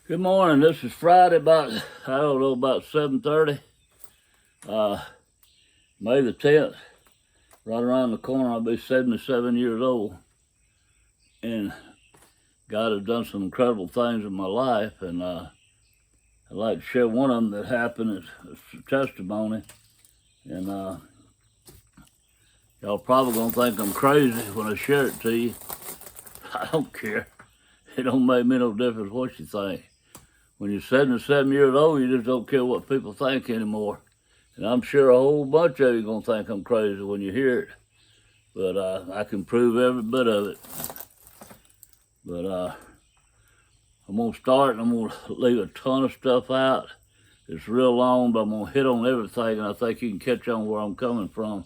Good morning. This is Friday about, I don't know, about 7:30. May the 10th. Right around the corner, I'll be 77 years old. And God has done some incredible things in my life. And I'd like to share one of them that happened as a testimony. And y'all probably going to think I'm crazy when I share it to you. I don't care. It don't make me no difference what you think. When you're 77 years old, you just don't care what people think anymore. And I'm sure a whole bunch of you are going to think I'm crazy when you hear it. But I can prove every bit of it. But I'm going to start, and I'm going to leave a ton of stuff out. It's real long, but I'm going to hit on everything, and I think you can catch on where I'm coming from.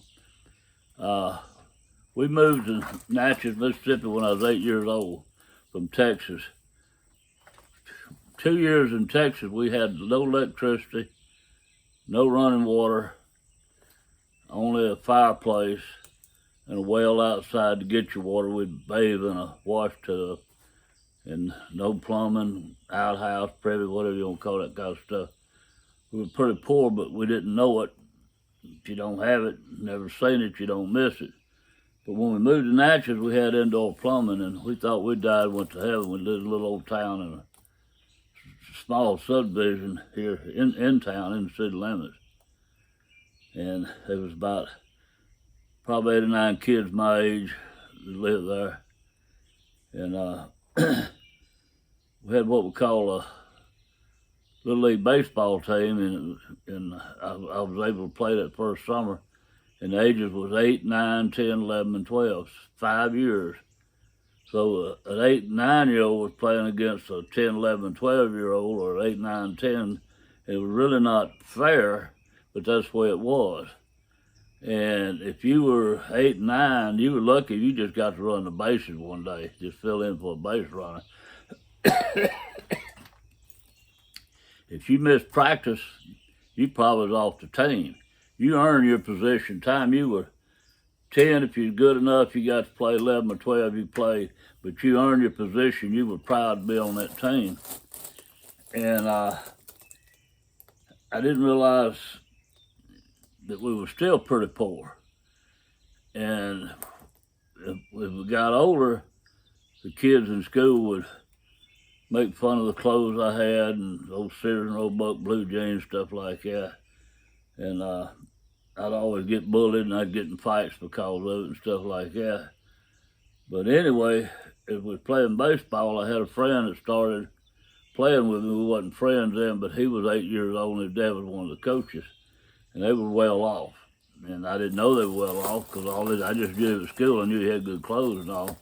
We moved to Natchez, Mississippi when I was 8 years old from Texas. 2 years in Texas, we had no electricity, no running water, only a fireplace and a well outside to get your water. We'd bathe in a wash tub, and no plumbing, outhouse, privy, whatever you want to call that kind of stuff. We were pretty poor, but we didn't know it. If you don't have it, never seen it, you don't miss it. But when we moved to Natchez, we had indoor plumbing, and we thought we died and went to heaven. We lived in a little old town in a small subdivision here in town, in the city limits. And there was about probably 8 or 9 kids my age that lived there. And we had what we call a Little League baseball team, and I was able to play that first summer. And the ages was 8, 9, 10, 11, and 12, 5 years. So an 8 and 9-year-old was playing against a 10, 11, 12-year-old, or 8, 9, 10. It was really not fair, but that's the way it was. And if you were 8 and 9, you were lucky if you just got to run the bases one day, just fill in for a base runner. If you missed practice, you probably was off the team. You earned your position time. You were 10 if you're good enough, you got to play. 11 or 12, you played. But you earned your position. You were proud to be on that team. And I didn't realize that we were still pretty poor. And if we got older, the kids in school would make fun of the clothes I had and old Sears and Roebuck blue jeans, stuff like that. And I'd always get bullied, and I'd get in fights because of it and stuff like that. But anyway, as we was playing baseball, I had a friend that started playing with me. We wasn't friends then, but he was 8 years old, and his dad was one of the coaches. And they were well off. And I didn't know they were well off because I just knew at school. I knew he had good clothes and all.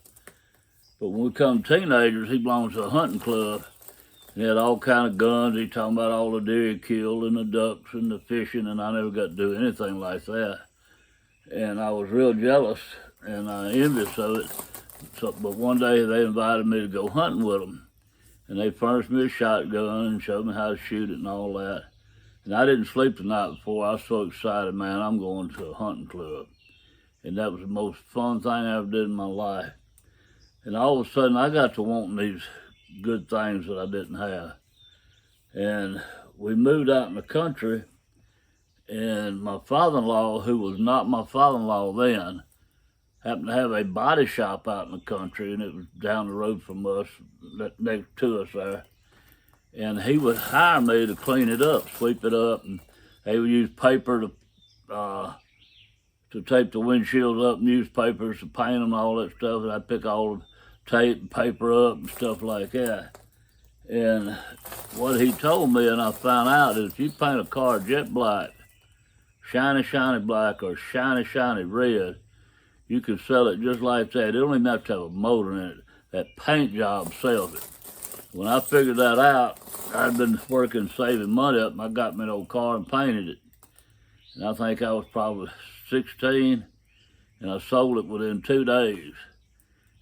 But when we come teenagers, he belonged to a hunting club. He had all kind of guns. He talking about all the deer he killed and the ducks and the fishing, and I never got to do anything like that. And I was real jealous and envious of it. But one day they invited me to go hunting with them. And they furnished me a shotgun and showed me how to shoot it and all that. And I didn't sleep the night before. I was so excited, man, I'm going to a hunting club. And that was the most fun thing I ever did in my life. And all of a sudden, I got to wanting these good things that I didn't have. And we moved out in the country, and my father-in-law, who was not my father-in-law then, happened to have a body shop out in the country, and it was down the road from us, next to us there. And he would hire me to clean it up, sweep it up, and they would use paper to tape the windshields up, newspapers to paint them and all that stuff, and I'd pick all the tape and paper up and stuff like that. And what he told me, and I found out, is if you paint a car jet black, shiny, shiny black, or shiny, shiny red, you can sell it just like that. It don't even have to have a motor in it. That paint job sells it. When I figured that out, I'd been working, saving money up, and I got me an old car and painted it. And I think I was probably 16, and I sold it within 2 days.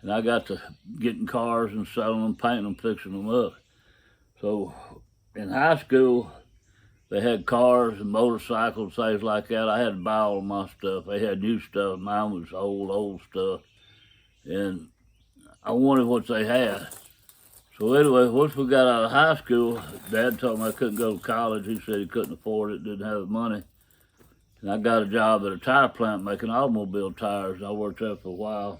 And I got to getting cars and selling them, painting them, fixing them up. So in high school, they had cars and motorcycles, things like that. I had to buy all of my stuff. They had new stuff. Mine was old stuff. And I wanted what they had. So anyway, once we got out of high school, Dad told me I couldn't go to college. He said he couldn't afford it, didn't have the money. And I got a job at a tire plant making automobile tires. I worked there for a while.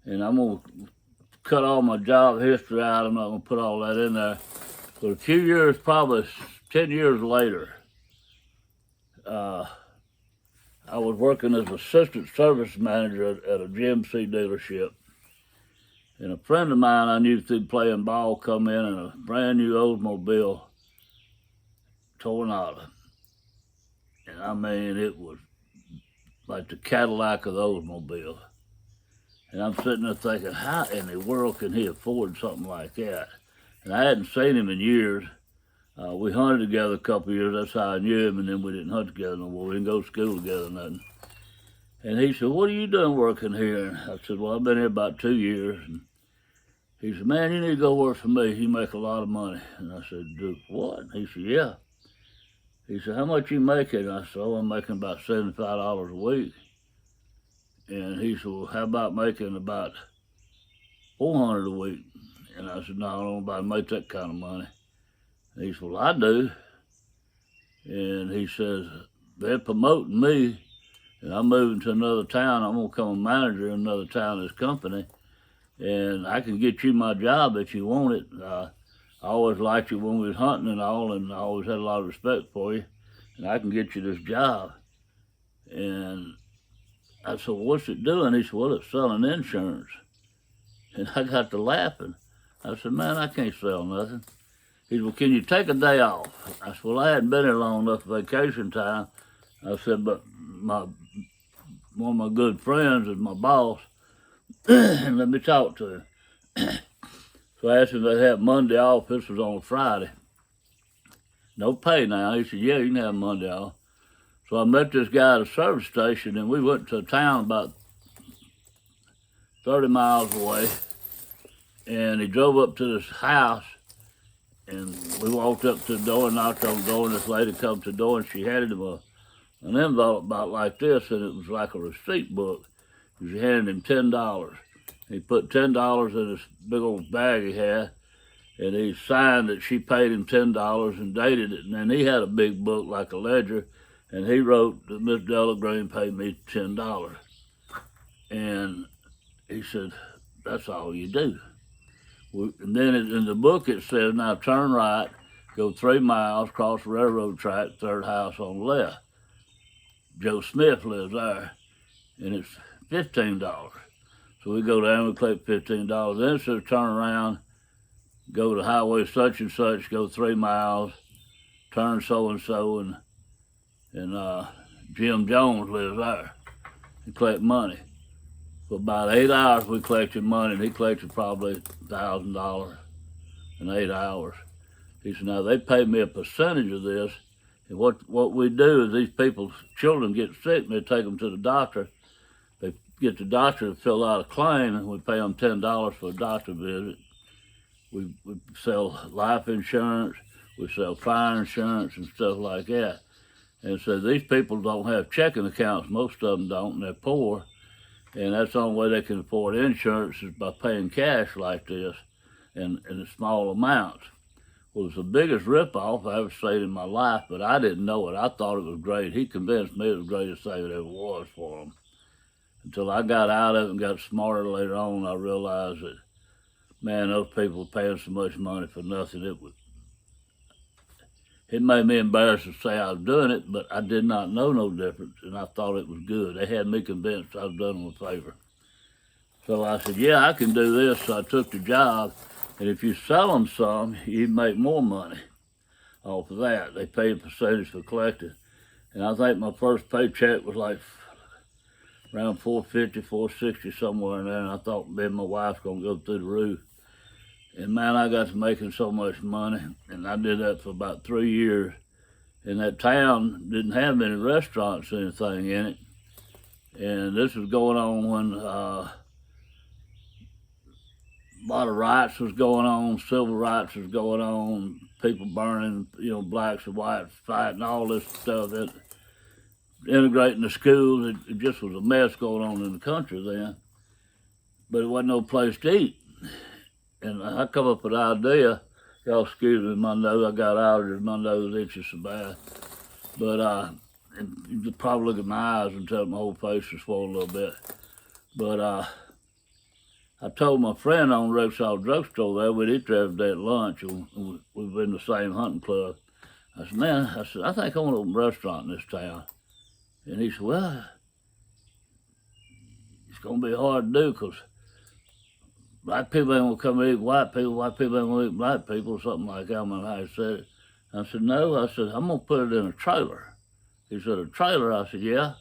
And I'm going to cut all my job history out. I'm not going to put all that in there. But a few years, probably 10 years later, I was working as assistant service manager at a GMC dealership. And a friend of mine I knew through playing ball come in a brand new Oldsmobile Tornado. And I mean, it was like the Cadillac of the Oldsmobile. And I'm sitting there thinking, how in the world can he afford something like that? And I hadn't seen him in years. We hunted together a couple of years, that's how I knew him, and then we didn't hunt together no more. We didn't go to school together, nothing. And he said, what are you doing working here? And I said, well, I've been here about 2 years. And he said, man, you need to go work for me. You make a lot of money. And I said, do what? And he said, yeah. He said, how much you making? And I said, oh, I'm making about $75 a week. And he said, well, how about making about $400 a week? And I said, no, I don't know about make that kind of money. And he said, well, I do. And he says, they're promoting me, and I'm moving to another town. I'm going to become a manager in another town of this company, and I can get you my job if you want it. I always liked you when we was hunting and all, and I always had a lot of respect for you, and I can get you this job. And I said, well, what's it doing? He said, well, it's selling insurance. And I got to laughing. I said, man, I can't sell nothing. He said, well, can you take a day off? I said, well, I hadn't been here long enough for vacation time. I said, but one of my good friends is my boss, and let me talk to him. So I asked him if they'd have Monday off. This was on a Friday. No pay now. He said, yeah, you can have Monday off. So I met this guy at a service station, and we went to a town about 30 miles away, and he drove up to this house. And we walked up to the door and knocked on the door, and this lady come to the door, and she handed him an envelope about like this, and it was like a receipt book. She handed him $10. He put $10 in this big old bag he had, and he signed that she paid him $10 and dated it. And then he had a big book like a ledger, and he wrote that Miss Della Green paid me $10. And he said, that's all you do. And then in the book it says, now turn right, go 3 miles, cross the railroad track, third house on the left. Joe Smith lives there, and it's $15. So we go down, we collect $15. Then it says turn around, go to highway such and such, go 3 miles, turn so-and-so, and Jim Jones lives there, and collect money. For about 8 hours, we collected money, and he collected probably $1,000 in 8 hours. He said, now they pay me a percentage of this, and what we do is these people's children get sick, and they take them to the doctor. They get the doctor to fill out a claim, and we pay them $10 for a doctor visit. We sell life insurance, we sell fire insurance and stuff like that. And so these people don't have checking accounts, most of them don't, and they're poor. And that's the only way they can afford insurance is by paying cash like this in small amounts. Well, it's the biggest ripoff I ever seen in my life, but I didn't know it. I thought it was great. He convinced me it was the greatest thing it ever was for him. Until I got out of it and got smarter later on, I realized that, man, those people were paying so much money for nothing. It made me embarrassed to say I was doing it, but I did not know no difference, and I thought it was good. They had me convinced I was doing them a favor. So I said, yeah, I can do this. So I took the job, and if you sell them some, you make more money off of that. They pay a percentage for collecting. And I think my first paycheck was like around $450, $460, somewhere in there, and I thought me and my wife going to go through the roof. And man, I got to making so much money, and I did that for about 3 years. And that town didn't have many restaurants or anything in it. And this was going on when a lot of riots was going on, civil rights was going on, people burning, blacks and whites fighting, all this stuff. Integrating the schools, it just was a mess going on in the country then. But it wasn't no place to eat. And I come up with an idea. Y'all excuse me, my nose, I got allergies, my nose itches so bad. But and you probably look at my eyes and tell my whole face is swollen a little bit. But I told my friend on the Rexall drugstore there, we'd eat there every day at lunch, and we were in the same hunting club. I said, man, I think I want to open a restaurant in this town. And he said, well, it's going to be hard to do because black people ain't going to come and eat white people ain't going to eat black people, or something like that. I don't remember how he said it. I said, no. I said, I'm going to put it in a trailer. He said, a trailer? I said, yeah.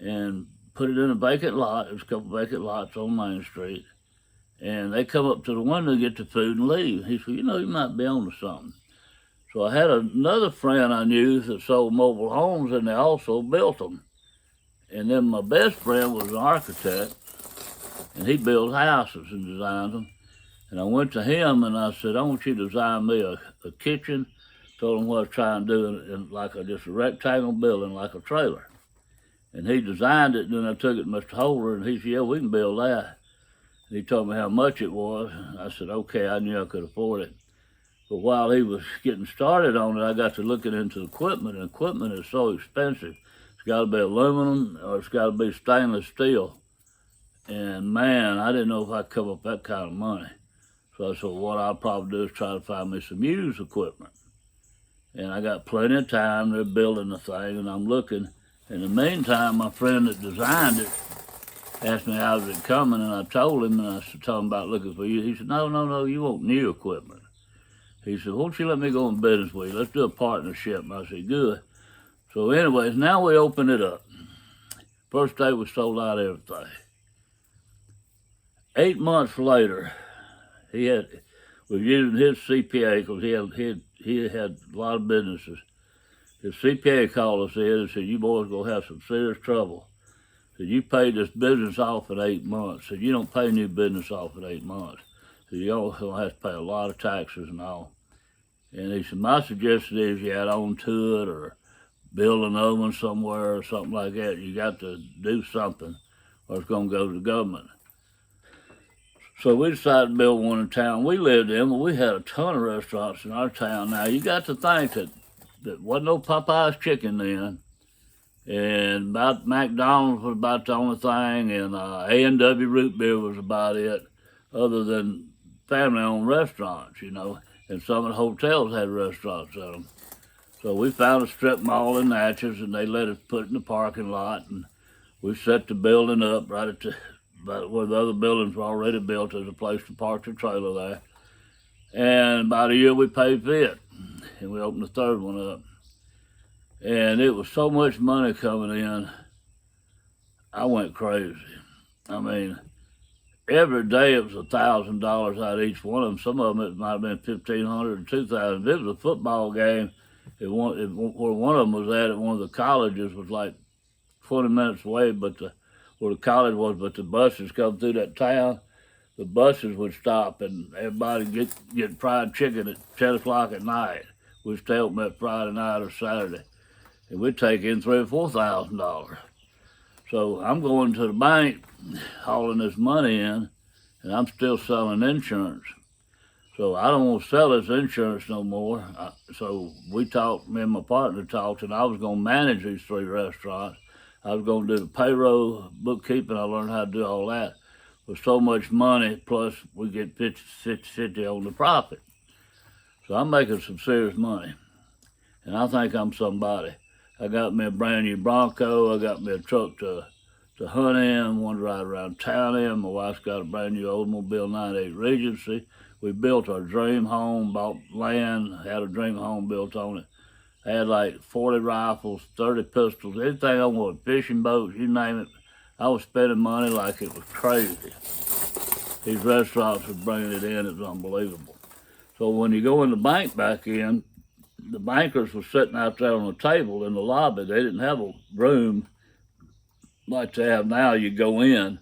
And put it in a vacant lot. There's a couple vacant lots on Main Street. And they come up to the window, get the food, and leave. He said, you know, you might be on to something. So I had another friend I knew that sold mobile homes, and they also built them. And then my best friend was an architect, and he built houses and designed them. And I went to him and I said, I want you to design me a kitchen. Told him what I was trying to do in like just a rectangle building, like a trailer. And he designed it, and then I took it to Mr. Holder, and he said, yeah, we can build that. And he told me how much it was. I said, okay, I knew I could afford it. But while he was getting started on it, I got to looking into equipment, and equipment is so expensive. It's got to be aluminum or it's got to be stainless steel. And man, I didn't know if I could come up with that kind of money. So I said, well, what I'll probably do is try to find me some used equipment. And I got plenty of time. They're building the thing, and I'm looking. In the meantime, my friend that designed it asked me how's it coming, and I told him, and I said, told him about looking for you. He said, no, you want new equipment. He said, won't you let me go in business with you? Let's do a partnership. And I said, good. So anyways, now we open it up. First day we sold out everything. 8 months later, was using his CPA because he had a lot of businesses. His CPA called us in and said, you boys going to have some serious trouble. Said, you paid this business off in 8 months. Said, you don't pay new business off in 8 months. Said, you're going to have to pay a lot of taxes and all. And he said, my suggestion is you add on to it or build another one somewhere or something like that. You got to do something or it's going to go to the government. So we decided to build one in town we lived in, but we had a ton of restaurants in our town. Now, you got to think that wasn't no Popeye's chicken then, and about McDonald's was about the only thing, and A&W root beer was about it, other than family-owned restaurants, you know, and some of the hotels had restaurants in them. So we found a strip mall in Natchez, and they let us put it in the parking lot, and we set the building up right at where the other buildings were already built. There's a place to park the trailer there. And about a year we paid for it, and we opened the third one up. And it was so much money coming in, I went crazy. I mean, every day it was $1,000 out of each one of them. Some of them it might have been $1,500 or $2,000. If it was a football game, where one of them was at one of the colleges was like 20 minutes away, where the college was, but the buses come through that town, the buses would stop and everybody get fried chicken at 10 o'clock at night. We'd stay open that Friday night or Saturday, and we'd take in $3,000 or $4,000. So I'm going to the bank, hauling this money in, and I'm still selling insurance. So I don't want to sell this insurance no more. So me and my partner talked, and I was going to manage these 3 restaurants. I was going to do the payroll, bookkeeping. I learned how to do all that. With so much money, plus we get 50 on the profit. So I'm making some serious money, and I think I'm somebody. I got me a brand new Bronco. I got me a truck to hunt in, one to ride around town in. My wife's got a brand new Oldsmobile 98 Regency. We built our dream home, bought land, had a dream home built on it. I had like 40 rifles, 30 pistols, anything I wanted, fishing boats, you name it. I was spending money like it was crazy. These restaurants were bringing it in, it was unbelievable. So when you go in the bank back in, the bankers were sitting out there on a table in the lobby. They didn't have a room like they have now. You go in,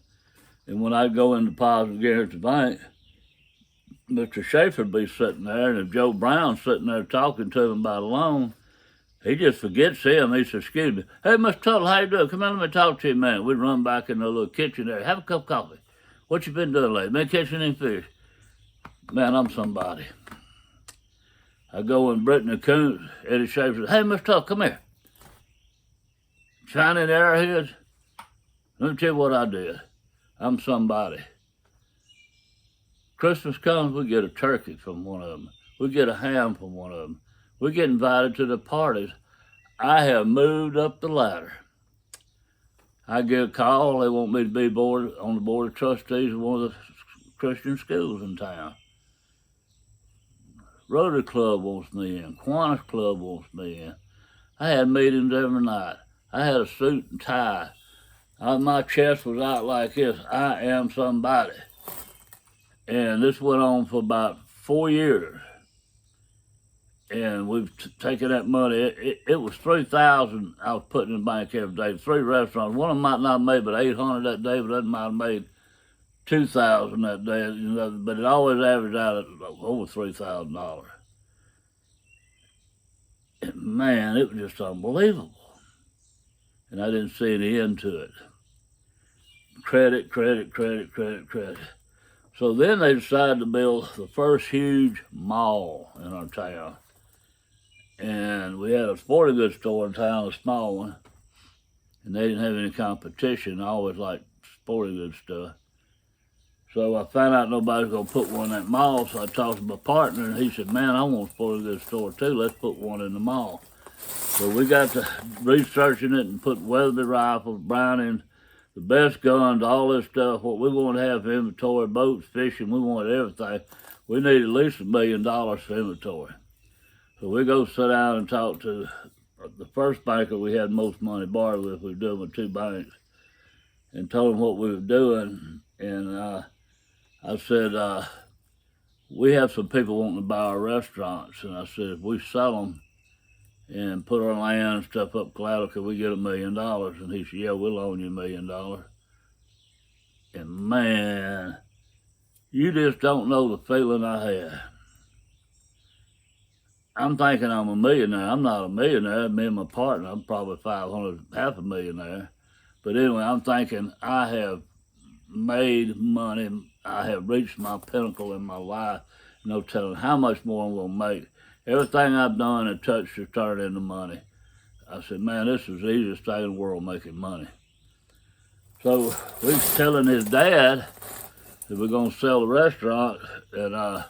and when I go in deposit Guaranty Bank, Mr. Schaefer would be sitting there, and if Joe Brown's sitting there talking to him about a loan, he just forgets him. He says, excuse me, hey, Mr. Tuttle, how you doing? Come on, let me talk to you a minute. We'd run back in the little kitchen there. Have a cup of coffee. What you been doing lately? Been catching any fish? Man, I'm somebody. I go in Brittany Coons, Eddie Schaefer says, "Hey, Mr. Tuck, come here. Shining arrowheads. Let me tell you what I did. I'm somebody. Christmas comes, we get a turkey from one of them. We get a ham from one of them. We get invited to the parties. I have moved up the ladder. I get a call. They want me to be on the board of trustees of one of the Christian schools in town. Rotary Club wants me in. Kiwanis Club wants me in. I had meetings every night. I had a suit and tie. My chest was out like this. I am somebody. And this went on for about 4 years. And we've taken that money. It was $3,000 I was putting in the bank every day. 3 restaurants. One of them might not have made but $800 that day, but the other might have made $2,000 that day. You know, but it always averaged out at over $3,000. And man, it was just unbelievable. And I didn't see any end to it. Credit. So then they decided to build the first huge mall in our town. And we had a sporting goods store in town, a small one, and they didn't have any competition. I always liked sporting goods stuff. So I found out nobody's gonna put one in that mall, so I talked to my partner, and he said, "Man, I want a sporting goods store too, let's put one in the mall." So we got to researching it and put Weatherby rifles, Browning, the best guns, all this stuff. What we want to have for inventory, boats, fishing, we wanted everything. We need at least $1 million for inventory. So we go sit down and talk to the first banker we had most money borrowed with. We were doing with 2 banks, and told him what we were doing. And I said, we have some people wanting to buy our restaurants. And I said, if we sell them and put our land and stuff up collateral, could we get $1 million? And he said, yeah, we'll loan you $1 million. And man, you just don't know the feeling I had. I'm thinking I'm a millionaire. I'm not a millionaire. Me and my partner, I'm probably 500, half a millionaire. But anyway, I'm thinking I have made money. I have reached my pinnacle in my life. No telling how much more I'm going to make. Everything I've done and touched has turned into money. I said, man, this is the easiest thing in the world, making money. So we was telling his dad that we're going to sell the restaurant, and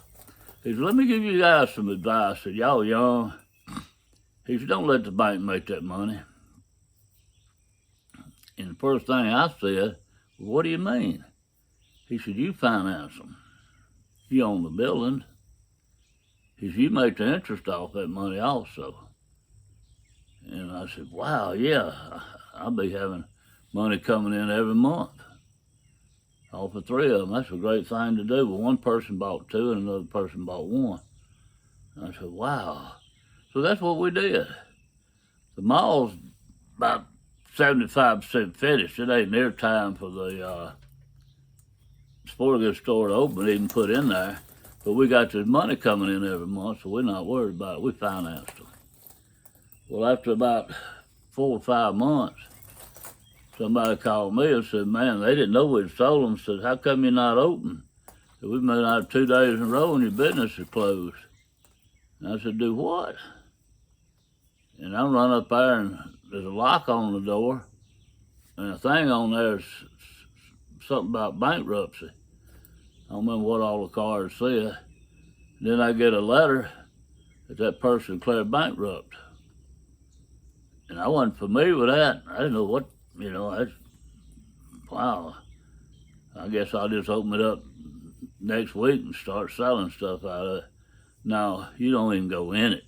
he said, let me give you guys some advice. I said, y'all young. He said, don't let the bank make that money. And the first thing I said, well, what do you mean? He said, you finance them. You own the building. He said, you make the interest off that money also. And I said, wow, yeah, I'll be having money coming in every month. Off of 3 of them, that's a great thing to do. But one person bought 2 and another person bought 1. And I said, wow. So that's what we did. The mall's about 75% finished. It ain't near time for the sporting goods store to open, even put in there. But we got this money coming in every month, so we're not worried about it. We financed them. Well, after about 4 or 5 months, somebody called me and said, man, they didn't know we'd sold them. Said, how come you're not open? Said, we've been out 2 days in a row and your business is closed. And I said, do what? And I run up there and there's a lock on the door and a thing on there is something about bankruptcy. I don't remember what all the cards said. Then I get a letter that person declared bankrupt. And I wasn't familiar with that. I didn't know what, wow. I guess I'll just open it up next week and start selling stuff out of it. Now, you don't even go in it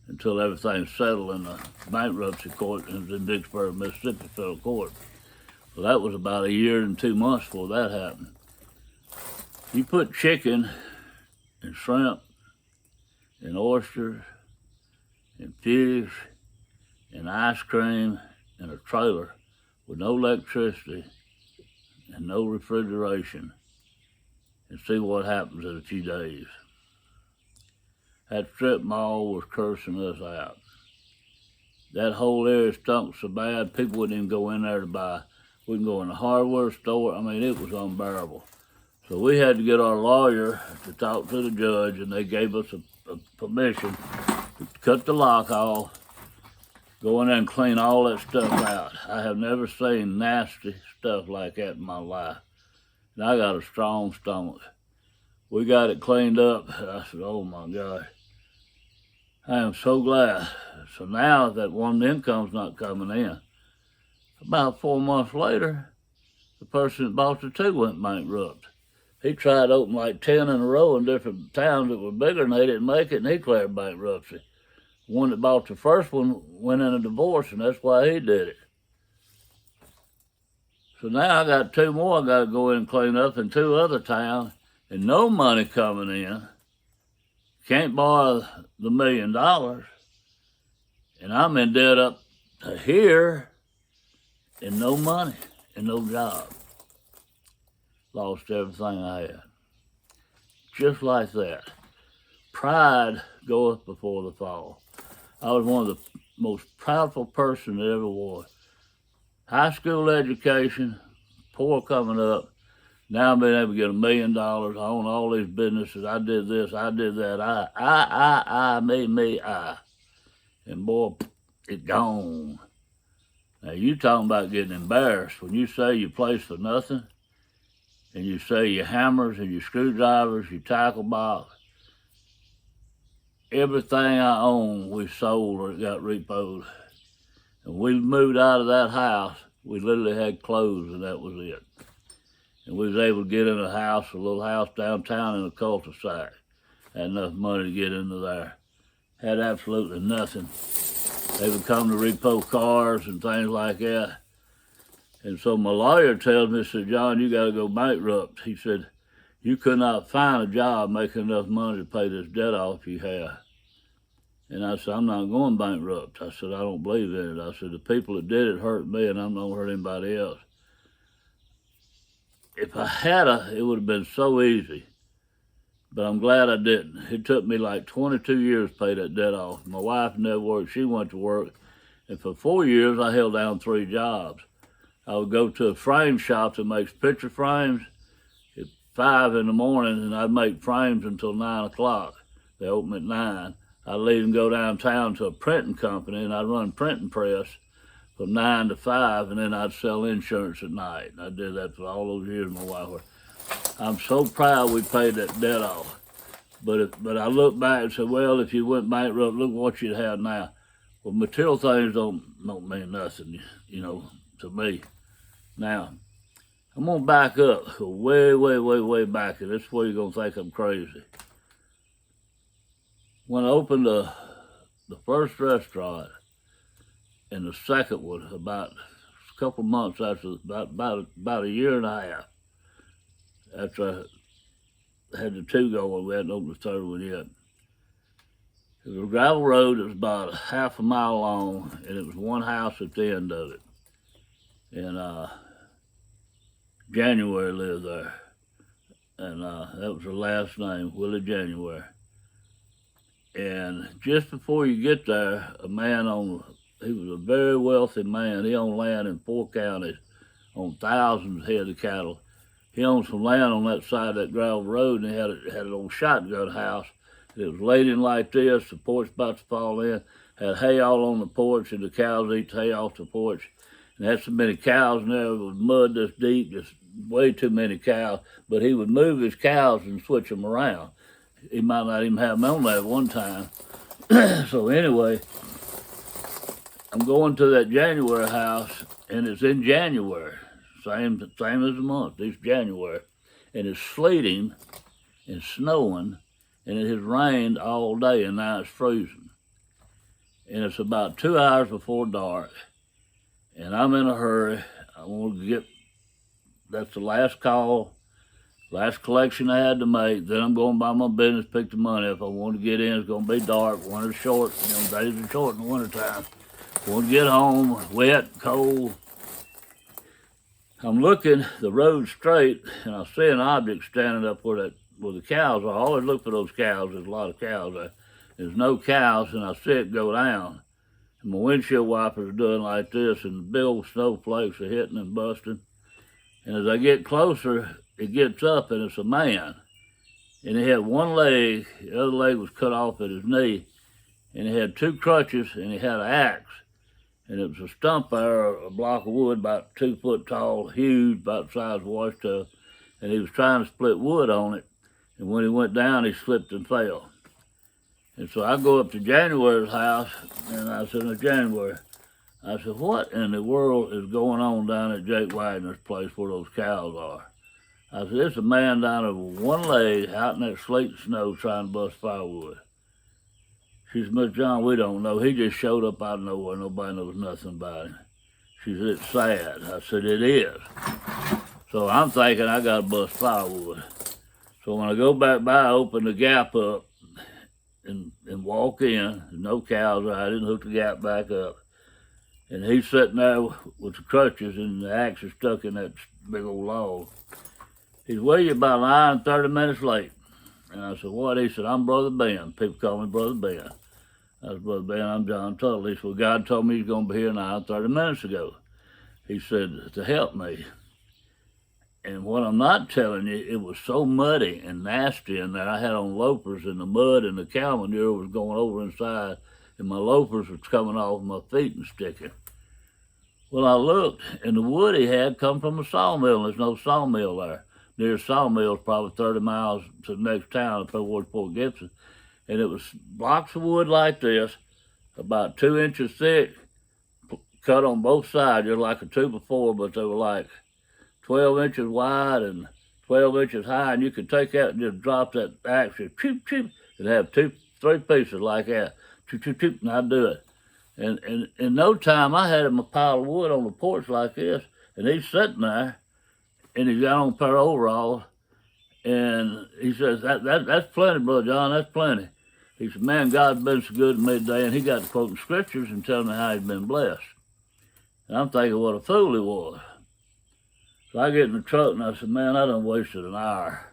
until everything's settled in the bankruptcy court in Vicksburg, Mississippi federal court. Well, that was about 1 year and 2 months before that happened. You put chicken and shrimp and oysters and fish and ice cream in a trailer with no electricity and no refrigeration and see what happens in a few days. That strip mall was cursing us out. That whole area stunk so bad, people wouldn't even go in there to buy. We can go in the hardware store. I mean, it was unbearable. So we had to get our lawyer to talk to the judge, and they gave us a permission to cut the lock off, go in there and clean all that stuff out. I have never seen nasty stuff like that in my life. And I got a strong stomach. We got it cleaned up. I said, oh my God. I am so glad. So now that one income's not coming in, about 4 months later, the person that bought the two went bankrupt. He tried to open like 10 in a row in different towns that were bigger, and they didn't make it, and he declared bankruptcy. The one that bought the first one went in a divorce, and that's why he did it. So now I got 2 more I got to go in and clean up in 2 other towns, and no money coming in. Can't borrow the $1 million, and I'm in debt up to here, and no money and no job. Lost everything I had. Just like that. Pride goeth before the fall. I was one of the most proudful person that ever was. High school education, poor coming up. Now I'm being able to get $1 million. I own all these businesses. I did this, I did that. I. And boy, it's gone. Now you talking about getting embarrassed. When you say you place for nothing, and you say your hammers and your screwdrivers, your tackle box, everything I own we sold or it got repoed. And we moved out of that house, we literally had clothes and that was it. And we was able to get in a little house downtown in a cul-de-sac. Had enough money to get into there. Had absolutely nothing. They would come to repo cars and things like that. And so my lawyer tells me, said, John, you got to go bankrupt. He said, you could not find a job making enough money to pay this debt off you have. And I said, I'm not going bankrupt. I said, I don't believe in it. I said, the people that did it hurt me, and I'm not going to hurt anybody else. If I had it would have been so easy. But I'm glad I didn't. It took me like 22 years to pay that debt off. My wife never worked. She went to work. And for 4 years, I held down 3 jobs. I would go to a frame shop that makes picture frames at 5 in the morning, and I'd make frames until 9 o'clock. They open at 9. I'd leave and go downtown to a printing company, and I'd run printing press from 9 to 5, and then I'd sell insurance at night. And I did that for all those years my wife worked. I'm so proud we paid that debt off. But I look back and said, well, if you went bankrupt, look what you'd have now. Well, material things don't mean nothing, to me. Now, I'm going to back up, way back, and this is where you're going to think I'm crazy. When I opened the first restaurant and the second one, about a couple months after, about a year and a half after I had the 2 going, we hadn't opened the 3rd one yet. It was a gravel road that was about half a mile long, and it was one house at the end of it. And January lived there. And that was her last name, Willie January. And just before you get there, a man he was a very wealthy man. He owned land in 4 counties, on thousands of head of cattle. He owned some land on that side of that gravel road, and he had an old shotgun house. It was laid in like this, the porch about to fall in, had hay all on the porch, and the cows eat hay off the porch. And had so many cows in there with mud this deep, just way too many cows. But he would move his cows and switch them around. He might not even have them on there at one time. So anyway, I'm going to that January house, and it's in January. Same as the month, it's January. And it's sleeting and snowing, and it has rained all day, and now it's freezing. And it's about 2 hours before dark, and I'm in a hurry. I want to that's the last call, last collection I had to make. Then I'm going by my business, pick the money up. I want to get in, it's going to be dark, winter's short, days are short in the wintertime. I want to get home, wet, cold. I'm looking the road straight, and I see an object standing up where the cows are. I always look for those cows. There's a lot of cows there. There's no cows, and I see it go down. And my windshield wipers are doing like this, and the big old snowflakes are hitting and busting. And as I get closer, it gets up and it's a man. And he had one leg, the other leg was cut off at his knee, and he had two crutches and he had an axe. And it was a stump there, a block of wood about 2 foot tall, huge, about the size of a wash tub. And he was trying to split wood on it. And when he went down, he slipped and fell. And so I go up to January's house, and I said, January, I said, what in the world is going on down at Jake Wagner's place where those cows are? I said, there's a man down there with one leg out in that sleet and snow trying to bust firewood. She said, Miss John, we don't know. He just showed up out of nowhere. Nobody knows nothing about him. She said, it's sad. I said, it is. So I'm thinking I got to bust firewood. So when I go back by, I open the gap up and walk in. There's no cows there. I didn't hook the gap back up. And he's sitting there with the crutches and the axe is stuck in that big old log. He said, well, you're about an hour and 30 minutes late. And I said, what? He said, I'm Brother Ben. People call me Brother Ben. I said, Brother Ben, I'm John Tuttle. He said, well, God told me he's going to be here an hour and 30 minutes ago. He said, to help me. And what I'm not telling you, it was so muddy and nasty in there. I had on loafers in the mud, and the cow manure was going over inside, and my loafers was coming off my feet and sticking. Well, I looked, and the wood he had come from a sawmill. There's no sawmill there. Nearest sawmill is probably 30 miles to the next town, up towards Fort Gibson. And it was blocks of wood like this, about 2 inches thick, cut on both sides, just like a 2x4, but they were like 12 inches wide and 12 inches high, and you could take that and just drop that axe, cheep, cheep, and have 2, 3 pieces like that, cheep, cheep, cheep, and I'd do it. And in no time, I had him a pile of wood on the porch like this, and he's sitting there, and he's got on a pair of overalls, and he says, that's plenty, Brother John, that's plenty. He said, man, God's been so good to me today, and he got to quoting scriptures and telling me how he's been blessed. And I'm thinking what a fool he was. So I get in the truck, and I said, man, I done wasted an hour.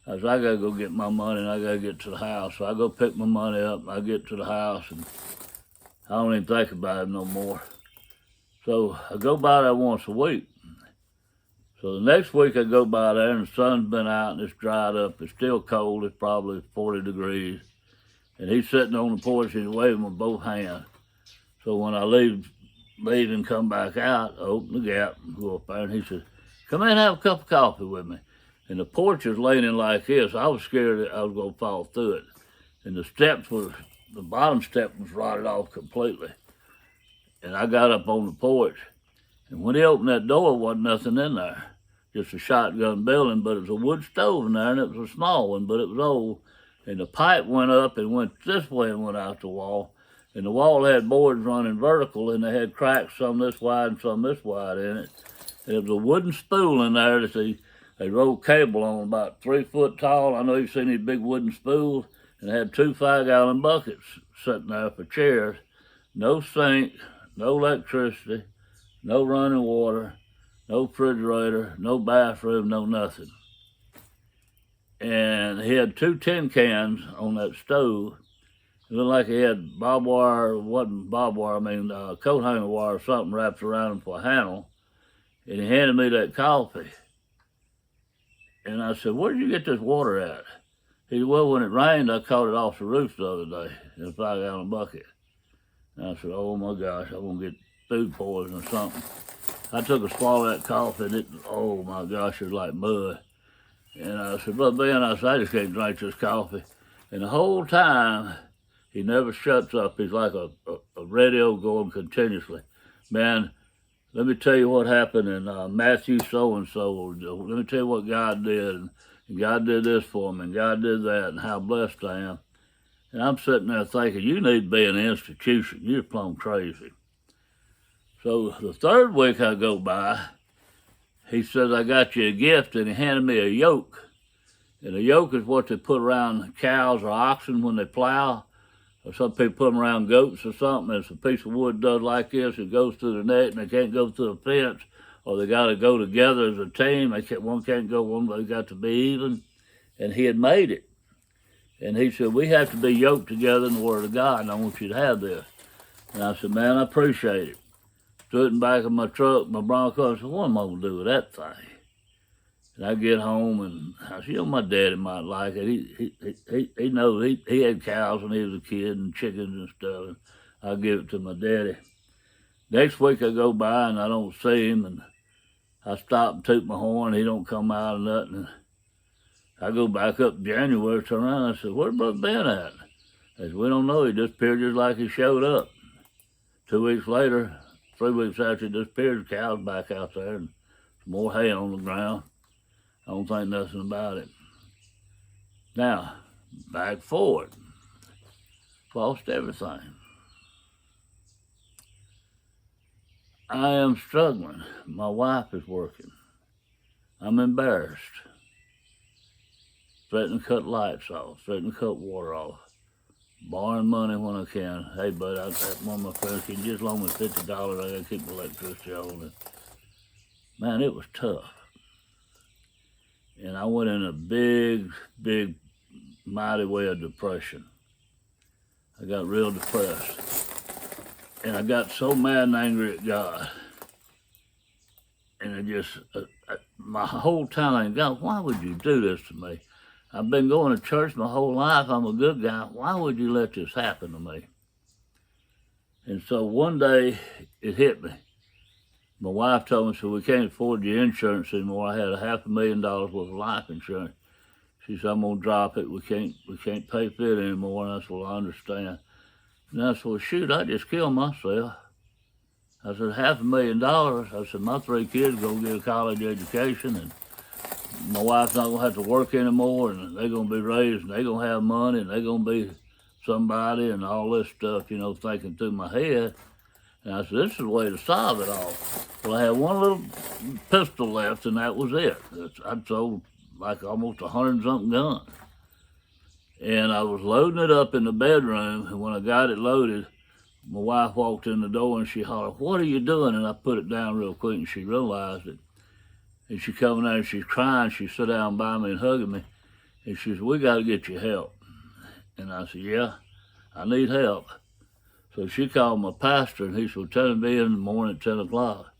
I said, I got to go get my money, and I got to get to the house. So I go pick my money up, and I get to the house, and I don't even think about it no more. So I go by there once a week. So the next week I go by there, and the sun's been out, and it's dried up. It's still cold. It's probably 40 degrees. And he's sitting on the porch, and he's waving with both hands. So when I leave and come back out, I open the gap and go up there, and he says, come in and have a cup of coffee with me. And the porch is leaning like this. I was scared that I was going to fall through it. And the bottom step was rotted off completely. And I got up on the porch. And when he opened that door, wasn't nothing in there. Just a shotgun building, but it was a wood stove in there, and it was a small one, but it was old. And the pipe went up and went this way and went out the wall. And the wall had boards running vertical, and they had cracks, some this wide and some this wide in it. And there was a wooden spool in there that they rolled cable on, about 3 foot tall. I know you've seen these big wooden spools, and they had 2 5-gallon buckets sitting there for chairs. No sink, no electricity, no running water, no refrigerator, no bathroom, no nothing. And he had 2 tin cans on that stove. It looked like he had barbed wire, wasn't barbed wire, coat hanger wire or something wrapped around him for a handle. And he handed me that coffee. And I said, where did you get this water at? He said, well, when it rained, I caught it off the roof the other day in a 5-gallon bucket. And I said, oh my gosh, I'm going to get food poisoning or something. I took a swallow of that coffee, and oh my gosh, it was like mud. And I said, Brother Ben, I just can't drink this coffee. And the whole time, he never shuts up. He's like a radio going continuously. Man, let me tell you what happened in Matthew so-and-so. Let me tell you what God did. And God did this for me, and God did that, and how blessed I am. And I'm sitting there thinking, you need to be in an institution. You're plumb crazy. So the third week I go by, he says, I got you a gift, and he handed me a yoke. And a yoke is what they put around cows or oxen when they plow. Or some people put them around goats or something. It's a piece of wood done like this. It goes through the neck, and they can't go through the fence, or they got to go together as a team. One can't go one, but they got to be even. And he had made it. And he said, we have to be yoked together in the Word of God, and I want you to have this. And I said, man, I appreciate it. Stood in the back of my truck, my Bronco, I said, what am I going to do with that thing? And I get home and I said, my daddy might like it. He knows he had cows when he was a kid and chickens and stuff. And I give it to my daddy. Next week I go by and I don't see him, and I stop and toot my horn. He don't come out or nothing. I go back up in January, turn around, and I said, where's Brother Ben at? I said, we don't know. He disappeared just like he showed up. 2 weeks later, 3 weeks after he disappeared, the cow's back out there and some more hay on the ground. I don't think nothing about it. Now, back forward. Lost everything. I am struggling. My wife is working. I'm embarrassed. Threatening to cut lights off, threatening to cut water off, borrowing money when I can. Hey, bud, one of my friends, can you just loan me $50? I gotta keep the electricity on. And man, it was tough. And I went in a big, mighty way of depression. I got real depressed. And I got so mad and angry at God. And my whole time, I God, why would you do this to me? I've been going to church my whole life. I'm a good guy. Why would you let this happen to me? And so one day, it hit me. My wife told me, so we can't afford your insurance anymore. I had $500,000 worth of life insurance. She said, I'm gonna drop it. We can't pay for it anymore. And I said, well, I understand. And I said, well, shoot, I just killed myself. I said, $500,000. I said, my 3 kids gonna get a college education, and my wife's not gonna have to work anymore, and they're gonna be raised, and they're gonna have money, and they're gonna be somebody, and all this stuff, thinking through my head. And I said, this is the way to solve it all. Well, I had one little pistol left, and that was it. I'd sold like almost 100-something guns. And I was loading it up in the bedroom, and when I got it loaded, my wife walked in the door and she hollered, what are you doing? And I put it down real quick, and she realized it. And she come in there and she's crying. She sat down by me and hugging me. And she said, we got to get you help. And I said, yeah, I need help. So she called my pastor, and he said, well, tell him to be in the morning at 10 o'clock.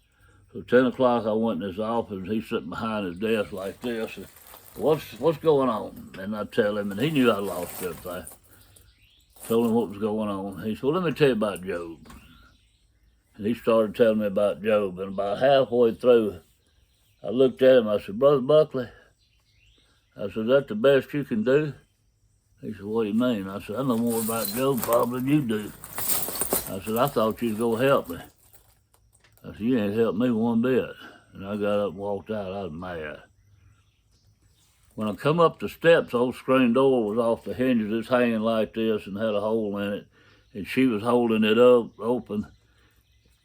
So 10 o'clock, I went in his office, and he's sitting behind his desk like this. And, what's going on? And I tell him, and he knew I lost everything. Told him what was going on. He said, well, let me tell you about Job. And he started telling me about Job. And about halfway through, I looked at him, I said, Brother Buckley, I said, is that the best you can do? He said, what do you mean? I said, I know more about Job probably than you do. I said, I thought you'd go help me. I said, you ain't helped me one bit. And I got up and walked out. I was mad. When I come up the steps, the old screen door was off the hinges. It's hanging like this and had a hole in it. And she was holding it up, open.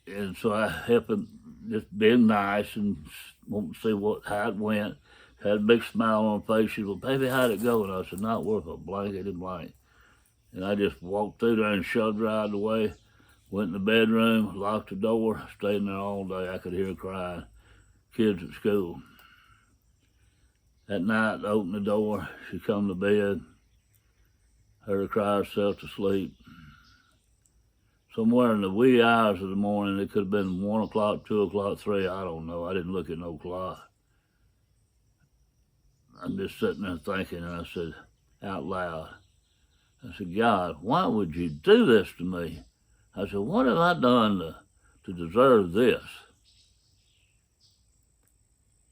And so I helped him, just being nice and wanting to see how it went. Had a big smile on her face. She said, well, baby, how'd it go? And I said, not worth a blankety blank. And I just walked through there and shoved her out of the way. Went in the bedroom, locked the door, stayed in there all day. I could hear her crying. Kids at school. At night, I opened the door. She come to bed. Heard her cry herself to sleep. Somewhere in the wee hours of the morning, it could have been 1 o'clock, 2 o'clock, 3, I don't know. I didn't look at no clock. I'm just sitting there thinking, and I said out loud, I said, God, why would you do this to me? I said, what have I done to deserve this?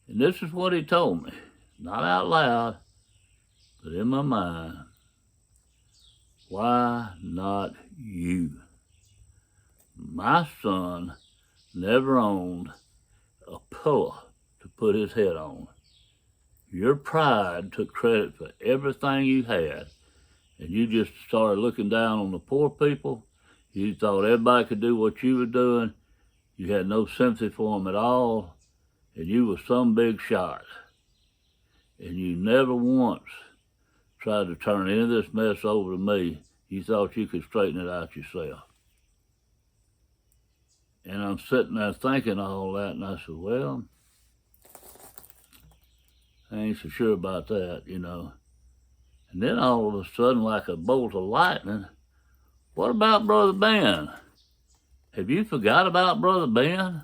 And this is what he told me, not out loud, but in my mind. Why not you? My son never owned a pillow to put his head on. Your pride took credit for everything you had, and you just started looking down on the poor people. You thought everybody could do what you were doing. You had no sympathy for them at all, and you were some big shot. And you never once tried to turn any of this mess over to me. You thought you could straighten it out yourself. And I'm sitting there thinking all that, and I said, well, I ain't so sure about that, And then all of a sudden, like a bolt of lightning, what about Brother Ben? Have you forgot about Brother Ben?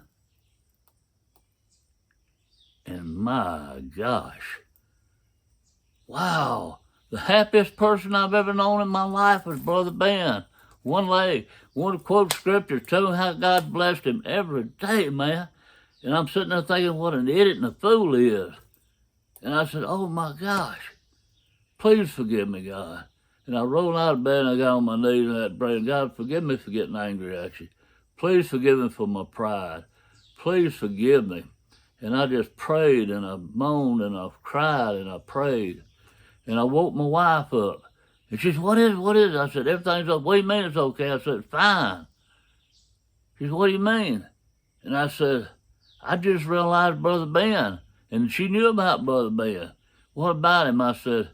And my gosh, wow, the happiest person I've ever known in my life was Brother Ben. One leg, one to quote scripture, telling how God blessed him every day, man. And I'm sitting there thinking what an idiot and a fool he is. And I said, oh my gosh, please forgive me, God. And I rolled out of bed and I got on my knees and I had to pray, God, forgive me for getting angry at you. Please forgive me for my pride. Please forgive me. And I just prayed and I moaned and I cried and I prayed. And I woke my wife up. And she said, what is it? I said, everything's okay. What do you mean it's okay? I said, it's fine. She said, what do you mean? And I said, I just realized Brother Ben. And she knew about Brother Ben. What about him? I said,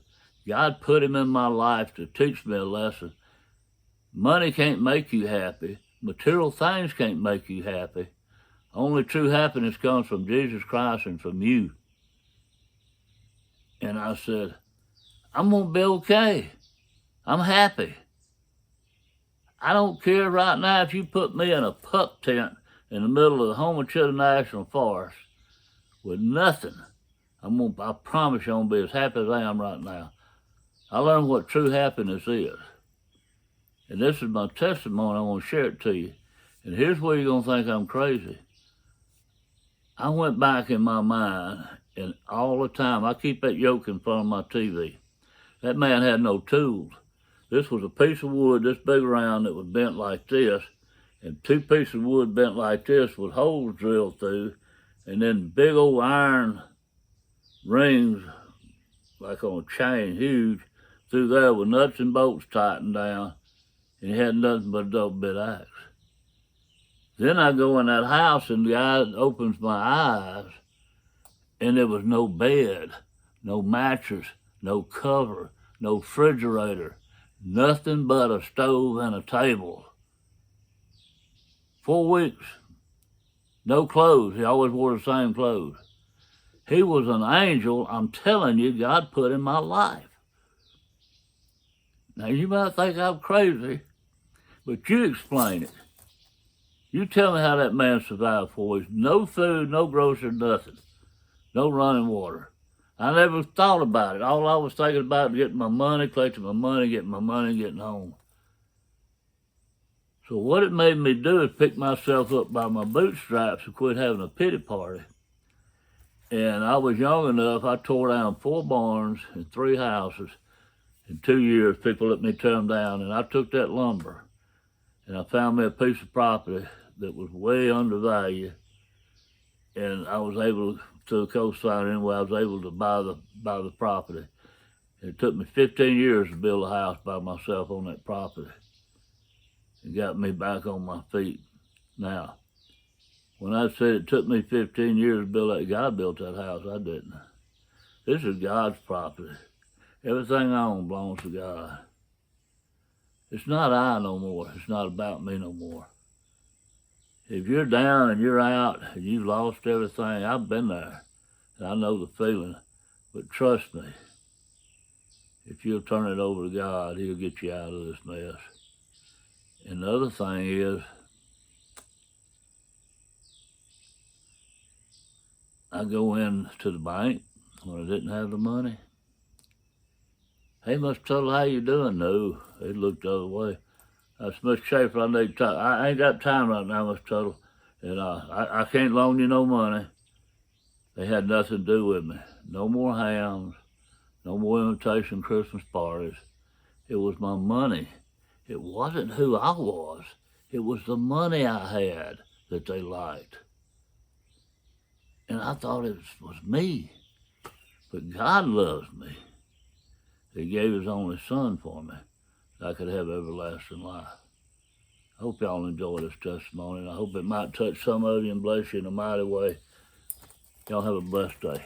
God put him in my life to teach me a lesson. Money can't make you happy. Material things can't make you happy. Only true happiness comes from Jesus Christ and from you. And I said, I'm going to be okay. I'm happy. I don't care right now if you put me in a pup tent in the middle of the Homachita National Forest with nothing. I promise you I'm going to be as happy as I am right now. I learned what true happiness is. And this is my testimony. I want to share it to you. And here's where you're going to think I'm crazy. I went back in my mind, and all the time, I keep that yoke in front of my TV. That man had no tools. This was a piece of wood this big around that was bent like this, and two pieces of wood bent like this with holes drilled through, and then big old iron rings, like on a chain, huge, through there with nuts and bolts tightened down, and he had nothing but a double bit axe. Then I go in that house and the guy opens my eyes and there was no bed, no mattress, no cover, no refrigerator, nothing but a stove and a table. 4 weeks, no clothes. He always wore the same clothes. He was an angel, I'm telling you, God put in my life. Now you might think I'm crazy, but you explain it. You tell me how that man survived 4 weeks. No food, no groceries, nothing. No running water. I never thought about it. All I was thinking about was getting my money, collecting my money, getting home. So what it made me do is pick myself up by my bootstraps and quit having a pity party. And I was young enough, I tore down 4 barns and 3 houses. In 2 years, people let me tear them down, and I took that lumber. And I found me a piece of property that was way undervalued, and I was able to co-sign anyway. I was able to buy the property. And it took me 15 years to build a house by myself on that property. It got me back on my feet. Now, when I said it took me 15 years to build that, God built that house. I didn't. This is God's property. Everything I own belongs to God. It's not I no more. It's not about me no more. If you're down and you're out and you've lost everything, I've been there. And I know the feeling. But trust me, if you'll turn it over to God, He'll get you out of this mess. And the other thing is, I go in to the bank when I didn't have the money. Hey, Mr. Tuttle, how you doing? No, they looked the other way. I said, Mr. Schaefer, I need time. I ain't got time right now, Mr. Tuttle, and I can't loan you no money. They had nothing to do with me. No more hams, no more invitation Christmas parties. It was my money. It wasn't who I was. It was the money I had that they liked. And I thought it was me. But God loves me. He gave His only Son for me, that I could have everlasting life. I hope y'all enjoy this testimony, and I hope it might touch some of you and bless you in a mighty way. Y'all have a blessed day.